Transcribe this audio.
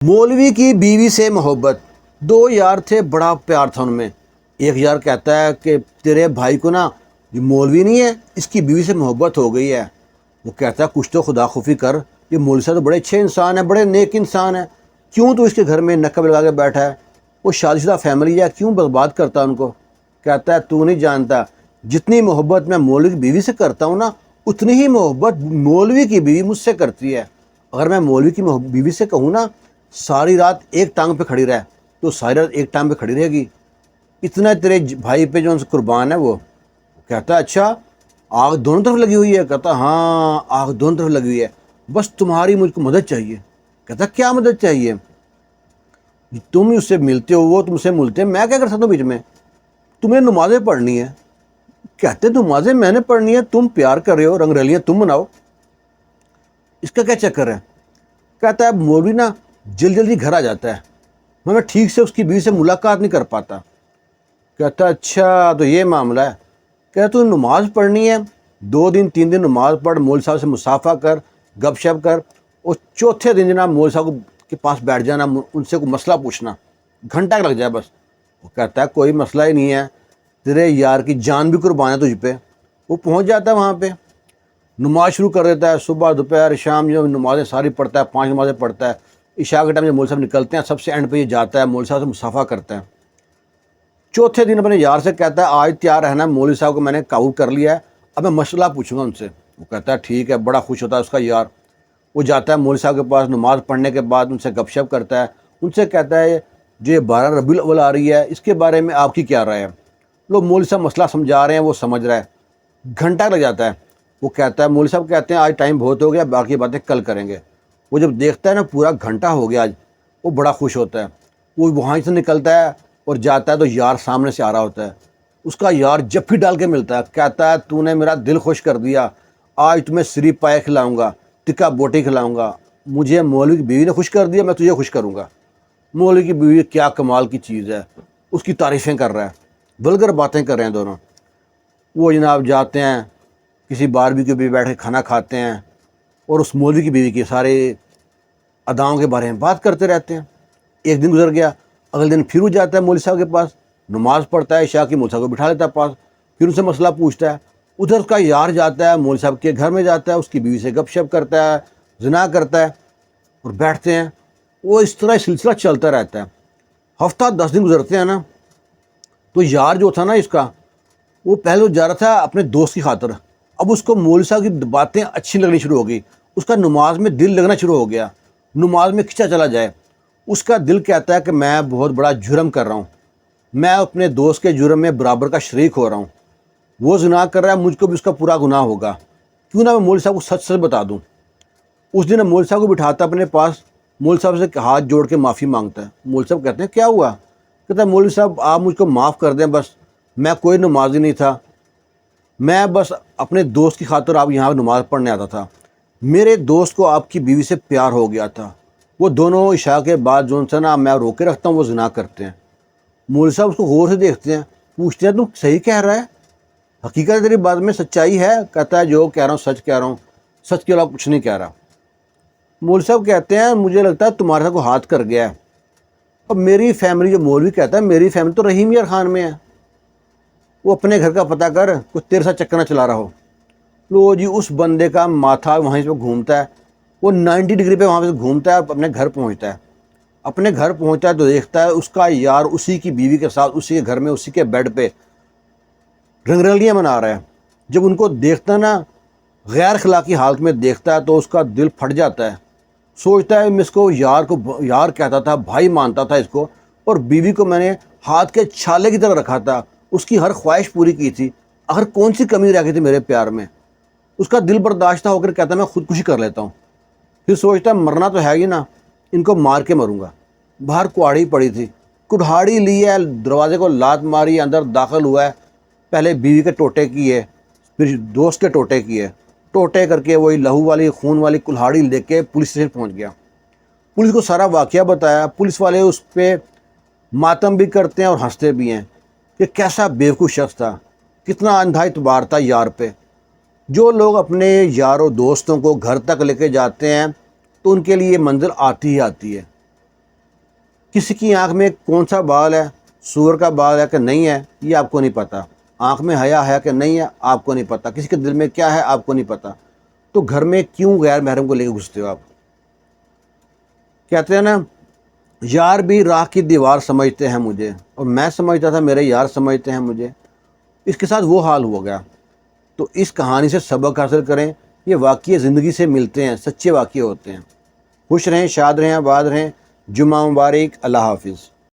मौलवी की बीवी से मोहब्बत। दो यार थे, बड़ा प्यार था उनमें। एक यार कहता है कि तेरे भाई को ना, ये मौलवी नहीं है, इसकी बीवी से मोहब्बत हो गई है। वो कहता है कुछ तो खुदा खुफी कर, ये मौलवी साहब तो बड़े अच्छे इंसान है, बड़े नेक इंसान है, क्यों तू इसके घर में नक्काब लगा के बैठा है? वो शादीशुदा फैमिली है, क्यों बर्बाद करता है उनको? कहता है तू नहीं जानता, जितनी मोहब्बत मैं मौलवी की बीवी से करता हूँ ना, उतनी ही मोहब्बत मौलवी की बीवी मुझसे करती है। अगर मैं मौलवी की बीवी से कहूँ ना सारी रात एक टांग पे खड़ी रह, तो सारी रात एक टांग पे खड़ी रहेगी। इतना तेरे भाई पे जो कुर्बान है वो। कहता है अच्छा, आग दोनों तरफ लगी हुई है? कहता हाँ, आग दोनों तरफ लगी हुई है, बस तुम्हारी मुझको मदद चाहिए। कहता क्या मदद चाहिए? तुम उससे मिलते हो, वो तुमसे मिलते हैं, मैं क्या कर सकता हूँ बीच में? तुम्हें नमाजें पढ़नी है। कहते नमाजें मैंने पढ़नी है, तुम प्यार कर रहे हो, रंगरलियाँ तुम बनाओ, इसका क्या चक्कर है? कहता है मौलवी ना जल्दी जल्दी घर आ जाता है, मैं ठीक से उसकी बीवी से मुलाकात नहीं कर पाता। कहता अच्छा तो ये मामला है। कहता तू नमाज पढ़नी है, 2 दिन 3 दिन नमाज पढ़, मौलवी साहब से मुसाफा कर, गपशप कर, और चौथे दिन जनाब मौलवी साहब के पास बैठ जाना, उनसे कोई मसला पूछना, घंटा लग जाए बस। वो कहता है कोई मसला ही नहीं है, तेरे यार की जान भी कुर्बान है तुझ पे। वो पहुंच जाता है वहाँ पे, नमाज शुरू कर देता है, सुबह दोपहर शाम जो नमाज़ें सारी पढ़ता है, 5 नमाज़ें पढ़ता है। इशा के टाइम जब मौलवी साहब निकलते हैं, सबसे एंड पे ये जाता है, मौलवी साहब से मुसाफा करता है। चौथे दिन अपने यार से कहता है आज तैयार रहना, मौलवी साहब को मैंने काबू कर लिया है, अब मैं मसला पूछूंगा उनसे। वो कहता है ठीक है, बड़ा खुश होता है उसका यार। वो जाता है मौलवी साहब के पास, नमाज़ पढ़ने के बाद उनसे गपशप करता है, उनसे कहता है जो ये 12 रबीउल अव्वल आ रही है, इसके बारे में आपकी क्या राय है? लोग मौलवी साहब मसला समझा रहे हैं, वो समझ रहा है, घंटा लग जाता है। वो कहता है मौलवी साहब कहते हैं आज टाइम बहुत हो गया, बाकी बातें कल करेंगे। वो जब देखता है ना पूरा घंटा हो गया आज, वो बड़ा खुश होता है। वो वहाँ से निकलता है और जाता है तो यार सामने से आ रहा होता है। उसका यार जफ्फी डाल के मिलता है, कहता है तूने मेरा दिल खुश कर दिया, आज तुम्हें सिरी पाए खिलाऊंगा, टिक्का बोटी खिलाऊंगा। मुझे मौलवी की बीवी ने खुश कर दिया, मैं तुझे खुश करूँगा। मौलवी की बीवी क्या कमाल की चीज़ है, उसकी तारीफ़ें कर रहा है, वल्गर बातें कर रहे हैं दोनों। वो जनाब जाते हैं किसी बारबेक्यू पे बैठ के खाना खाते हैं, और उस मौलवी की बीवी के सारे अदाओं के बारे में बात करते रहते हैं। एक दिन गुजर गया, अगले दिन फिर वो जाता है मौलवी साहब के पास, नमाज़ पढ़ता है, इशा की मौलवी साहब को बिठा लेता है पास, फिर उनसे मसला पूछता है। उधर उसका यार जाता है मौलवी साहब के घर में, जाता है उसकी बीवी से गपशप करता है, ज़िना करता है, और बैठते हैं। वो इस तरह सिलसिला चलता रहता है। हफ्ता 10 दिन गुजरते हैं ना, तो यार जो था ना इसका, वो पहले जा रहा था अपने दोस्त की खातिर, अब उसको मौलवी साहब की बातें अच्छी लगनी शुरू हो गई, उसका नमाज में दिल लगना शुरू हो गया, नमाज में खिंचा चला जाए। उसका दिल कहता है कि मैं बहुत बड़ा जुर्म कर रहा हूँ, मैं अपने दोस्त के जुर्म में बराबर का शरीक हो रहा हूँ। वो ज़िना कर रहा है, मुझको भी उसका पूरा गुनाह होगा, क्यों ना मैं मौलवी साहब को सच सच बता दूँ। उस दिन मौलवी साहब को बिठाता अपने पास, मौलवी साहब से हाथ जोड़ के माफ़ी मांगता है। मौलवी साहब कहते हैं क्या हुआ? कहता है मौलवी साहब आप मुझको माफ़ कर दें, बस मैं कोई नमाजी नहीं था, मैं बस अपने दोस्त की खातिर आप यहाँ नमाज़ पढ़ने आता था। मेरे दोस्त को आपकी बीवी से प्यार हो गया था, वो दोनों इशा के बाद जो सा ना मैं रोके रखता हूँ वो ज़िना करते हैं। मौलवी साहब उसको गौर से देखते हैं, पूछते हैं तुम सही कह रहा है, हकीकत तेरी बात में सच्चाई है? कहता है जो कह रहा हूँ सच कह रहा हूँ, सच के अलावा कुछ नहीं कह रहा। मौलवी साहब कहते हैं मुझे लगता है तुम्हारे साथ को हाथ कर गया है। अब मेरी फैमिली, जो मौलवी कहता है मेरी फैमिली तो रहीम यार खान में है, वो अपने घर का पता कर, कुछ तेरे साथ चक्कर ना चला रहा हो। लो जी, उस बंदे का माथा वहीं से घूमता है, वो 90 डिग्री पे वहाँ से घूमता है, अपने घर पहुँचता है। अपने घर पहुँचता है तो देखता है उसका यार उसी की बीवी के साथ उसी के घर में उसी के बेड पे रंगरलियाँ मना रहा है। जब उनको देखता ना गैर अखलाकी हालत में देखता है तो उसका दिल फट जाता है। सोचता है मैं इसको यार कहता था, भाई मानता था इसको, और बीवी को मैंने हाथ के छाले की तरह रखा था, उसकी हर ख्वाहिश पूरी की थी, आखिर कौन सी कमी रह गई थी मेरे प्यार में? उसका दिल बर्दाश्त होकर कहता मैं खुदकुशी कर लेता हूँ। फिर सोचता मरना तो है ही ना, इनको मार के मरूंगा। बाहर कुहाड़ी पड़ी थी, कुल्हाड़ी ली है, दरवाजे को लात मारी, अंदर दाखिल हुआ है, पहले बीवी के टोटे किए, फिर दोस्त के टोटे किए, टोटे करके वही लहू वाली खून वाली कुल्हाड़ी लेके पुलिस स्टेशन पहुँच गया। पुलिस को सारा वाक़या बताया। पुलिस वाले उस पर मातम भी करते हैं और हंसते भी हैं कि कैसा बेवकूफ़ शख्स था, कितना अंधा इतबार था यार पे। जो लोग अपने यारों दोस्तों को घर तक लेके जाते हैं तो उनके लिए मंजिल आती ही आती है। کسی کی آنکھ میں کون سا بال ہے، سور کا بال ہے کہ نہیں ہے، یہ آپ کو نہیں پتہ۔ آنکھ میں حیا ہے کہ نہیں ہے، آپ کو نہیں پتہ۔ کسی کے دل میں کیا ہے، آپ کو نہیں پتہ۔ تو گھر میں کیوں غیر محرم کو لے کے گھستے ہو آپ؟ کہتے ہیں نا، یار بھی راہ کی دیوار سمجھتے ہیں مجھے، اور میں سمجھتا تھا میرے یار سمجھتے ہیں مجھے۔ اس کے ساتھ وہ حال ہو گیا۔ تو اس کہانی سے سبق حاصل کریں، یہ واقعے زندگی سے ملتے ہیں، سچے واقعے ہوتے ہیں۔ خوش رہیں، شاد رہیں، آباد رہیں۔ جمعہ مبارک۔ اللہ حافظ۔